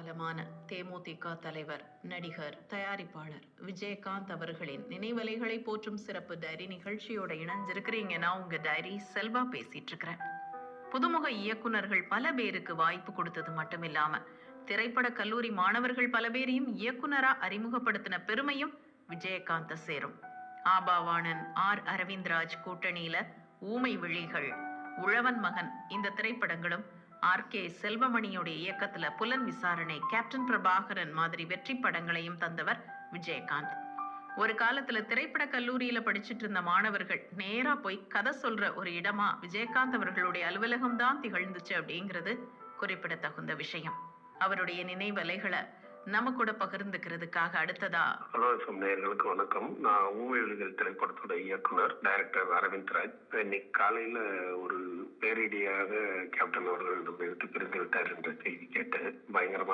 காலமான தேமுதிக தலைவர், நடிகர், தயாரிப்பாளர் விஜயகாந்த் அவர்களின் நினைவலைகளை போற்றும் சிறப்பு டைரி நிகழ்ச்சியோட இணைஞ்சிருக்கிறீங்க. நான் உங்க டைரி செல்வா பேசிட்டு இருக்கிறேன். புதுமுக இயக்குனர்கள் பல பேருக்கு வாய்ப்பு கொடுத்தது மட்டும் இல்லாம திரைப்பட கல்லூரி மாணவர்கள் பல பேரையும் இயக்குனரா அறிமுகப்படுத்தின பெருமையும் விஜயகாந்த சேரும். ஆபாவாணன், ஆர் அரவிந்த்ராஜ் கூட்டணியில ஊமை விழிகள், உழவன் மகன் இந்த திரைப்படங்களும், ஆர்.கே. செல்வமணியுடைய இயக்கத்துல புலன் விசாரணை, கேப்டன் பிரபாகரன் மாதிரி வெற்றி படங்களையும் தந்தவர் விஜயகாந்த். ஒரு காலத்துல திரைப்பட கல்லூரியில படிச்சுட்டு இருந்த மாணவர்கள் நேரா போய் கதை சொல்ற ஒரு இடமா விஜயகாந்த் அவர்களுடைய அலுவலகம் தான் திகழ்ந்துச்சு அப்படிங்கிறது குறிப்பிடத்தகுந்த விஷயம். அவருடைய நினைவலைகளை நம்ம கூட பகிர்ந்துக்கிறதுக்காக அடுத்ததா நேயர்களுக்கு வணக்கம். நான் ஊழியர்கள் திரைப்படத்தோட இயக்குனர், டைரக்டர் அரவிந்த்ராஜ். இன்னைக்கு காலையில ஒரு பேரிடியாக கேப்டன் அவர்கள் நம்ம விட்டு பிரிந்து விட்டார் என்ற செய்தி கேட்டு பயங்கரமான